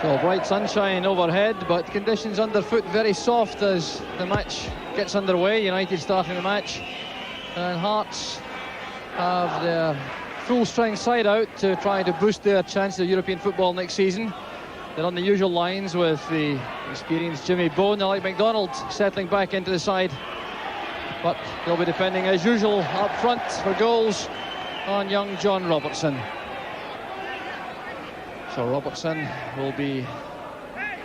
So bright sunshine overhead, but conditions underfoot very soft as the match gets underway. United starting the match, and Hearts have their full strength side out to try to boost their chances of European football next season. They're on the usual lines with the experienced Jimmy Bone, Alec MacDonald settling back into the side, but they'll be depending as usual up front for goals on young John Robertson. So Robertson will be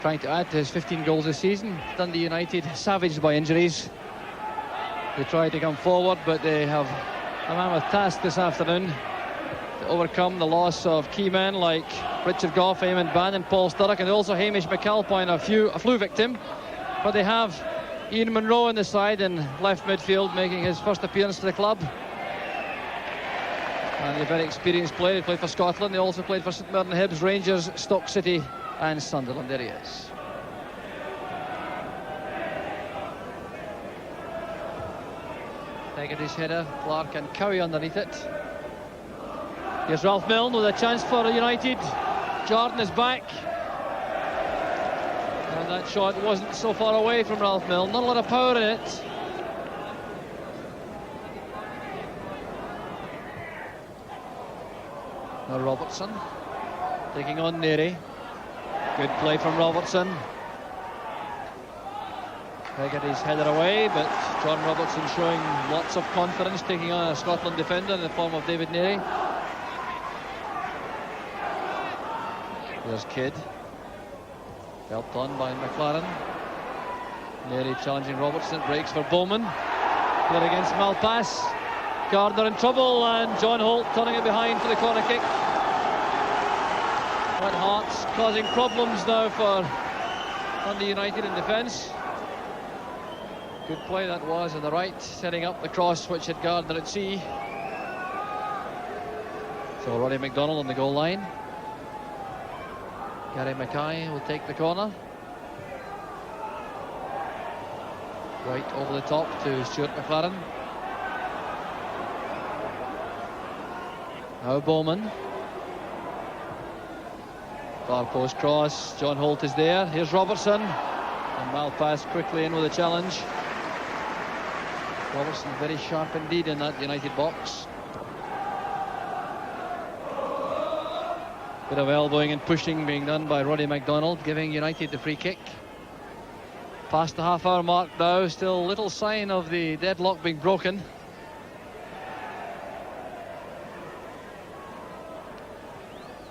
trying to add to his 15 goals this season. Dundee United savaged by injuries. They try to come forward, but they have a mammoth task this afternoon to overcome the loss of key men like Richard Gough, Eamon Bann and Paul Sturrock, and also Hamish McAlpine, a flu victim. But they have Ian Munro on the side in left midfield, making his first appearance to the club. And a very experienced player. He played for Scotland. They also played for St Mirren, Hibs, Rangers, Stoke City and Sunderland. There he is. Hegarty's header, Clark and Cowie underneath it. Here's Ralph Milne with a chance for United. Jordan is back. And that shot wasn't so far away from Ralph Milne. Not a lot of power in it. Now Robertson taking on Neary. Good play from Robertson. Hegarty's header away, but John Robertson showing lots of confidence, taking on a Scotland defender in the form of David Neary. There's Kidd, helped on by McLaren. Neary challenging Robertson, breaks for Bowman. There against Malpass. Gardner in trouble, and John Holt turning it behind for the corner kick. But Hearts causing problems now for Dundee United in defence. Good play that was on the right, setting up the cross which had Gardner at sea. So Roddy MacDonald on the goal line. Gary Mackay will take the corner. Right over the top to Stuart McLaren. Now Bowman. Far post cross. John Holt is there. Here's Robertson. And Malpass quickly in with a challenge. Robertson very sharp indeed in that United box. Bit of elbowing and pushing being done by Roddy MacDonald, giving United the free kick. Past the half-hour mark now, still little sign of the deadlock being broken.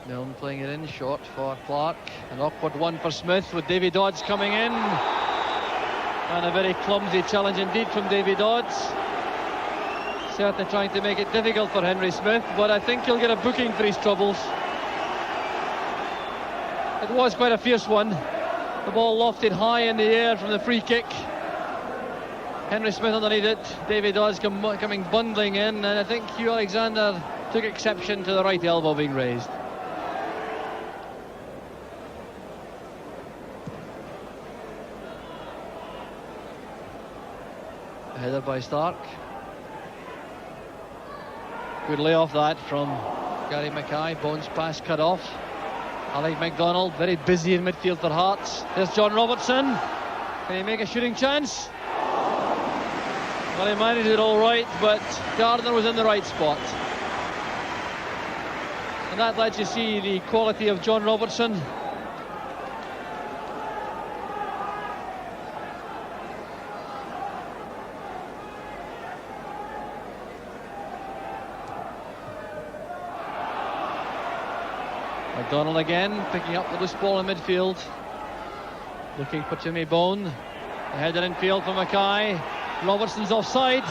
Milne playing it in short for Clark. An awkward one for Smith with Davy Dodds coming in. And a very clumsy challenge indeed from Davy Dodds. Certainly trying to make it difficult for Henry Smith, but I think he'll get a booking for his troubles. It was quite a fierce one. The ball lofted high in the air from the free kick. Henry Smith underneath it. Davy Dodds coming bundling in, and I think Hugh Alexander took exception to the right elbow being raised. A header by Stark. Good layoff that from Gary Mackay. Bones pass cut off. Alec MacDonald very busy in midfield for Hearts. There's John Robertson. Can he make a shooting chance? Well, he managed it all right, but Gardner was in the right spot. And that lets you see the quality of John Robertson. MacDonald again, picking up the loose ball in midfield. Looking for Jimmy Bone. The header in field for Mackay. Robertson's offside.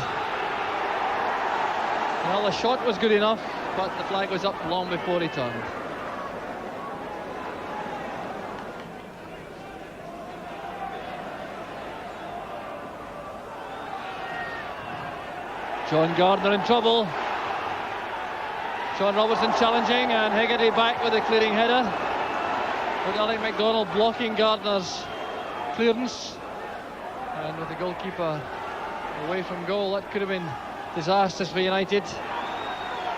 Well, the shot was good enough, but the flag was up long before he turned. John Gardner in trouble. John Robertson challenging, and Hegarty back with a clearing header. But Alec MacDonald blocking Gardner's clearance. And with the goalkeeper away from goal, that could have been disastrous for United.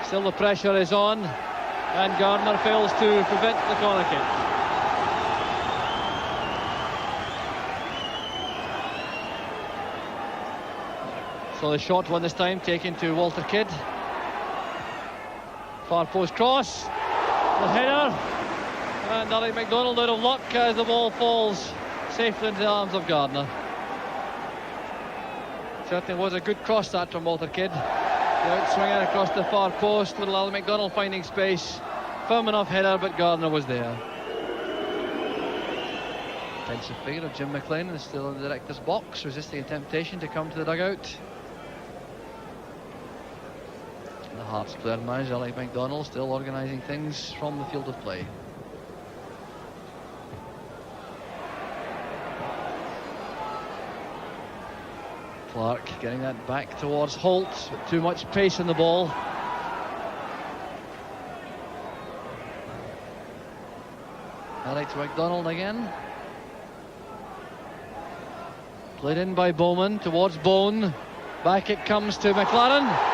Still the pressure is on, and Gardner fails to prevent the corner kick. So the short one this time taken to Walter Kidd. Far post cross, the header, and Alec MacDonald out of luck as the ball falls safely into the arms of Gardner. Certainly was a good cross that from Walter Kidd. The outswinger across the far post, little Alec MacDonald finding space. Firm enough header, but Gardner was there. Defensive figure of Jim McLean is still in the director's box, resisting a temptation to come to the dugout. The Hearts player manager Alec MacDonald still organising things from the field of play. Clark getting that back towards Holt, with too much pace in the ball. Alec to MacDonald again. Played in by Bowman towards Bone. Back it comes to McLaren.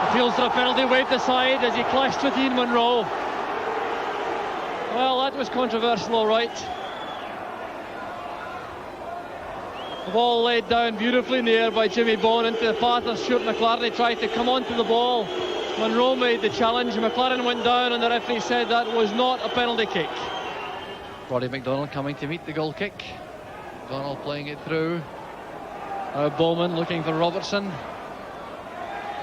Appeals for a penalty, waved aside as he clashed with Ian Munro. Well, that was controversial, all right. The ball laid down beautifully near by Jimmy Bone into the path of Stuart McLaren. He tried to come onto the ball. Munro made the challenge. McLaren went down and the referee said that was not a penalty kick. Roddy MacDonald coming to meet the goal kick. MacDonald playing it through. Now Bowman looking for Robertson.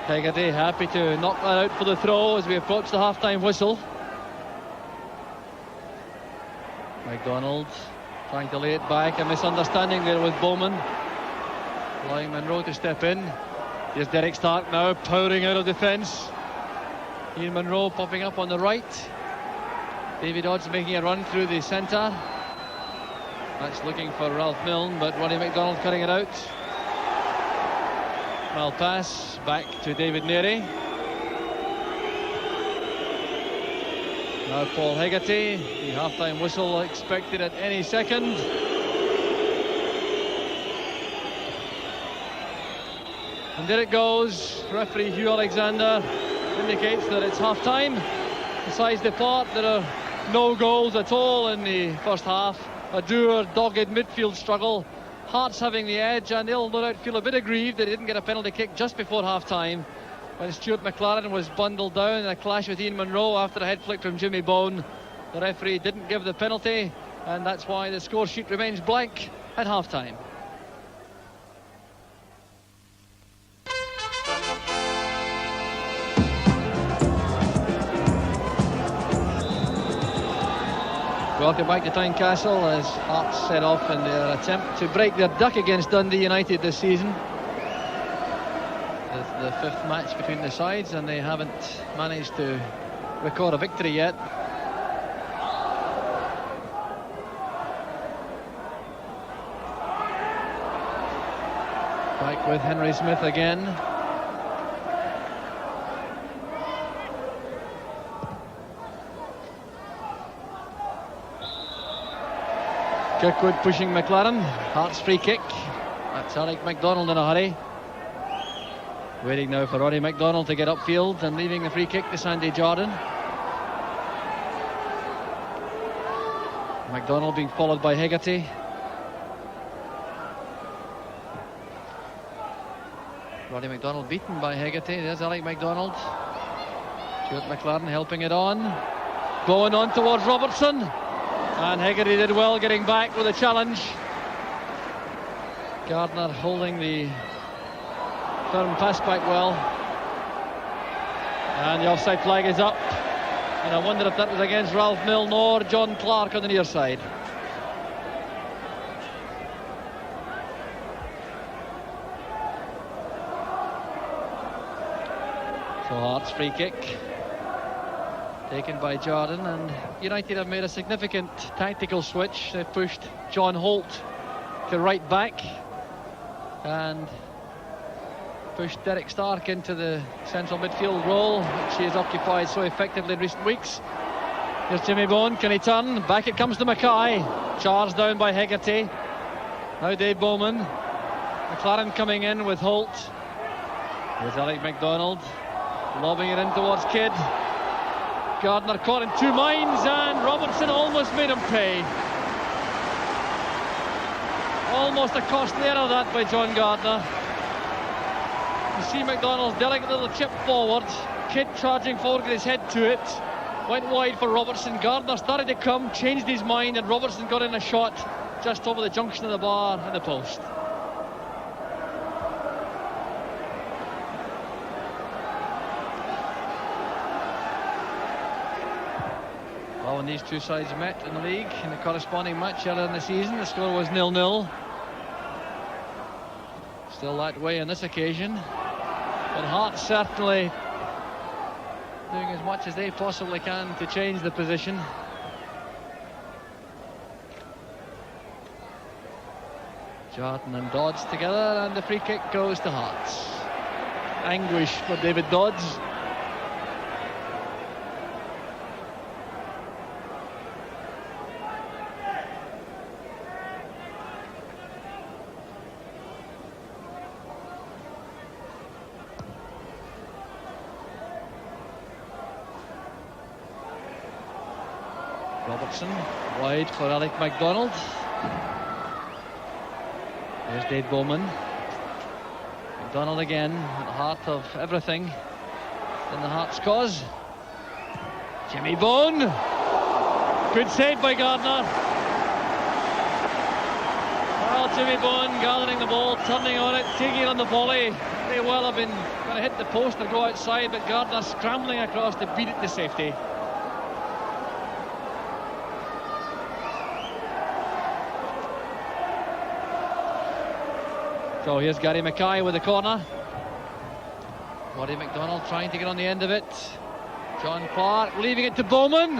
Hegarty happy to knock that out for the throw as we approach the half-time whistle. MacDonald trying to lay it back. A misunderstanding there with Bowman. Allowing Munro to step in. Here's Derek Stark now powering out of defence. Ian Munro popping up on the right. David Odds making a run through the centre. That's looking for Ralph Milne, but Roddy MacDonald cutting it out. Well, pass back to David Neary. Now Paul Hegarty. The half-time whistle expected at any second. And there it goes. Referee Hugh Alexander indicates that it's half-time. Besides the part, there are no goals at all in the first half. A dour, dogged midfield struggle. Hearts having the edge, and they'll no doubt feel a bit aggrieved that they didn't get a penalty kick just before half-time when Stuart McLaren was bundled down in a clash with Ian Munro after a head flick from Jimmy Bone. The referee didn't give the penalty, and that's why the score sheet remains blank at half-time. Welcome back to Tynecastle as Hearts set off in their attempt to break their duck against Dundee United this season. It's the fifth match between the sides and they haven't managed to record a victory yet. Back with Henry Smith again. Kirkwood pushing McLaren. Hearts free kick. That's Alec MacDonald in a hurry. Waiting now for Roddy MacDonald to get upfield and leaving the free kick to Sandy Jordan. MacDonald being followed by Hegarty. Roddy MacDonald beaten by Hegarty. There's Alec MacDonald. Stuart McLaren helping it on. Going on towards Robertson. And Hegarty did well getting back with a challenge. Gardner holding the firm pass back well. And the offside flag is up. And I wonder if that was against Ralph Milne or John Clark on the near side. So Hearts free kick. Taken by Jordan, and United have made a significant tactical switch. They've pushed John Holt to right back and pushed Derek Stark into the central midfield role, which he has occupied so effectively in recent weeks. Here's Jimmy Bone, can he turn? Back it comes to Mackay, charged down by Hegarty. Now Dave Bowman. McLaren coming in with Holt. Here's Alec MacDonald, lobbing it in towards Kidd. Gardner caught in two minds, and Robertson almost made him pay. Almost a costly error that by John Gardner. You see McDonald's delicate little chip forward. Kidd charging forward with his head to it. Went wide for Robertson. Gardner started to come, changed his mind, and Robertson got in a shot just over the junction of the bar and the post. Well, when these two sides met in the league in the corresponding match earlier in the season, the score was 0-0. Still that way on this occasion. But Hearts certainly doing as much as they possibly can to change the position. Jordan and Dodds together, and the free kick goes to Hearts. Anguish for David Dodds. Robertson wide for Alec MacDonald. There's Dave Bowman. MacDonald again at the heart of everything in the Hearts' cause. Jimmy Bone. Good save by Gardner. Well, Jimmy Bone gathering the ball, turning on it, taking it on the volley. They well have been going to hit the post or go outside, but Gardner scrambling across to beat it to safety. So here's Gary Mackay with the corner. Roddy McDonald trying to get on the end of it. John Clark leaving it to Bowman.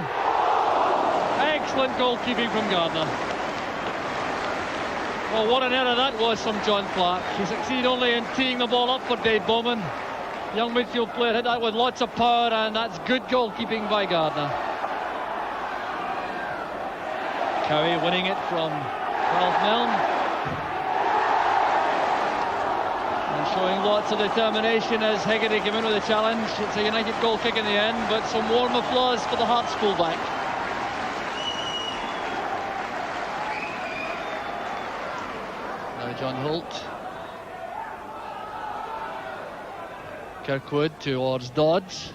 Excellent goalkeeping from Gardner. Well, what an error that was from John Clark. He succeeded only in teeing the ball up for Dave Bowman. Young midfield player hit that with lots of power, and that's good goalkeeping by Gardner. Cowie winning it from Ralph Milne. Showing lots of determination as Hegarty came in with a challenge. It's a United goal kick in the end, but some warm applause for the Hearts fullback. Now John Holt. Kirkwood towards Dodds.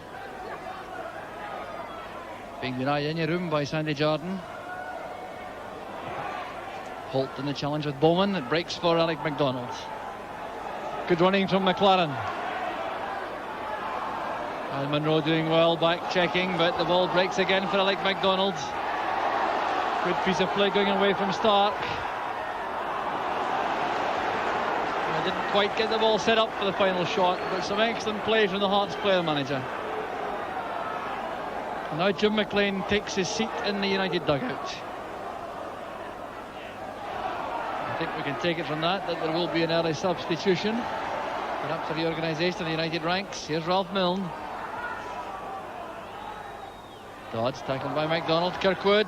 Being denied any room by Sandy Jordan. Holt in the challenge with Bowman. It breaks for Alec MacDonald. Good running from McLaren. And Monroe doing well, back checking, but the ball breaks again for Alec MacDonald. Good piece of play going away from Stark. I didn't quite get the ball set up for the final shot, but some excellent play from the Hearts player manager. And now Jim McLean takes his seat in the United dugout. I think we can take it from that there will be an early substitution, perhaps a reorganisation of the United ranks. Here's Ralph Milne. Dodds tackled by MacDonald. Kirkwood.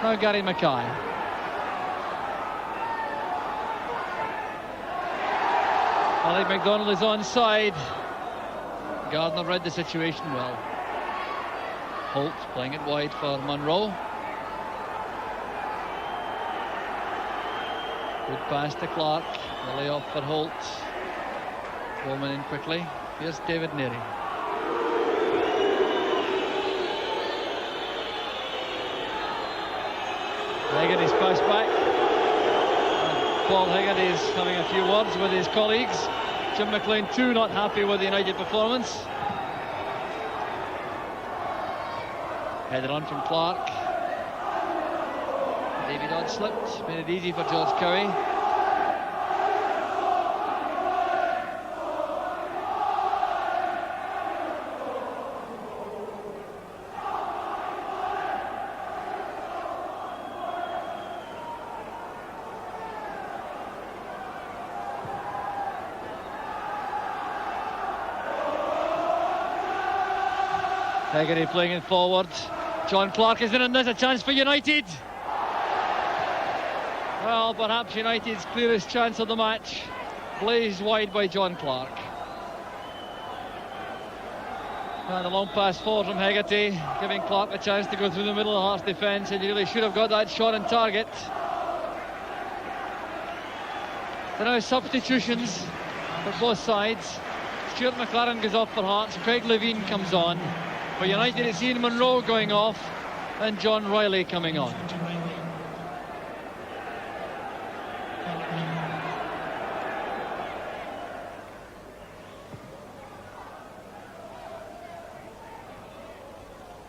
Now Gary Mackay. Alec MacDonald is onside. Gardner read the situation well. Holt playing it wide for Monroe. Good pass to Clark. The layoff for Holt. Bowman in quickly. Here's David Neary. Hegarty's passed back. And Paul Hegarty is having a few words with his colleagues. Jim McLean too not happy with the United performance. Headed on from Clark. Davy Dodd slipped, made it easy for George Cowie. Hegarty playing it forward. John Clark is in, and there's a chance for United. Well, perhaps United's clearest chance of the match. Blazed wide by John Clark. And a long pass forward from Hegarty, giving Clark a chance to go through the middle of the Hearts defence, and he really should have got that shot on target. There are now substitutions for both sides. Stuart McLaren goes off for Hearts, Craig Levine comes on. For United it's Ian Munro going off and John Riley coming on.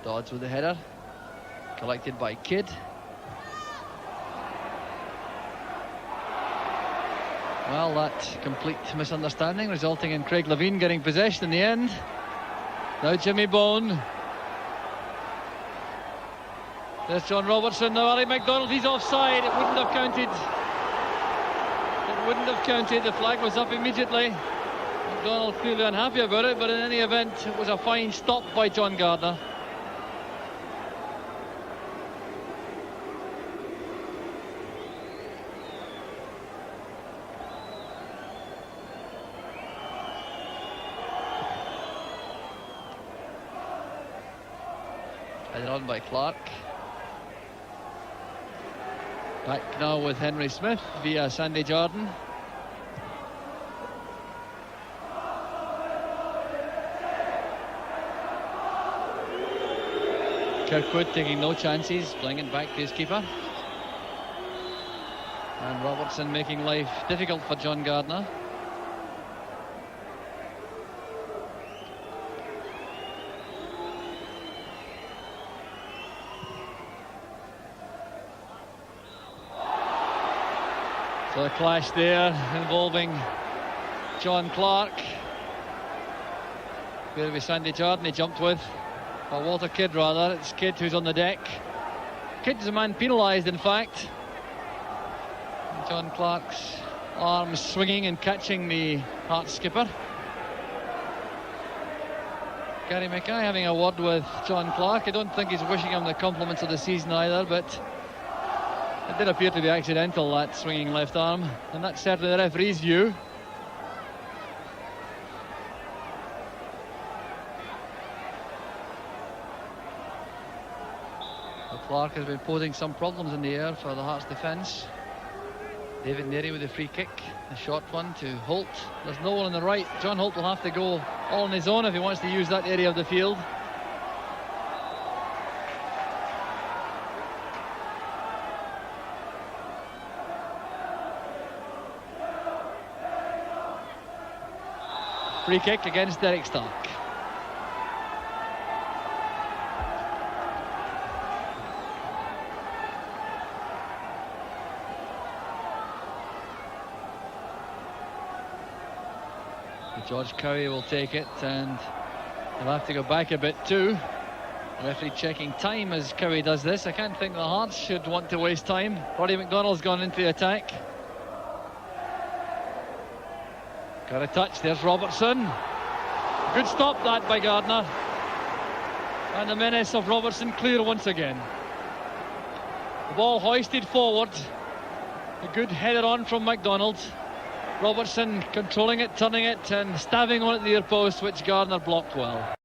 Dodds with the header, collected by Kidd. Well, that complete misunderstanding resulting in Craig Levine getting possession in the end. Now Jimmy Bone. There's John Robertson. Now Ali MacDonald, he's offside. It wouldn't have counted. It wouldn't have counted. The flag was up immediately. MacDonald clearly unhappy about it, but in any event, it was a fine stop by John Gardner. Headed on by Clark. Back now with Henry Smith via Sandy Jordan. Kirkwood taking no chances, playing it back to his keeper. And Robertson making life difficult for John Gardner. So a clash there involving John Clark. There was Sandy Jordan he jumped with. Or Walter Kidd rather. It's Kidd who's on the deck. Kidd's the man penalised in fact. And John Clark's arms swinging and catching the Hearts skipper. Gary Mackay having a word with John Clark. I don't think he's wishing him the compliments of the season either, but it did appear to be accidental, that swinging left arm, and that's certainly the referee's view. Well, Clark has been posing some problems in the air for the Hearts defence. David Neary with a free kick, a short one to Holt. There's no one on the right. John Holt will have to go all on his own if he wants to use that area of the field. Free kick against Derek Stark. George Cowie will take it, and he'll have to go back a bit too. Referee checking time as Cowie does this. I can't think the Hearts should want to waste time. Roddy McDonald's gone into the attack. Got a touch, there's Robertson. Good stop that by Gardner. And the menace of Robertson clear once again. The ball hoisted forward. A good header on from MacDonald. Robertson controlling it, turning it and stabbing on at the near post, which Gardner blocked well.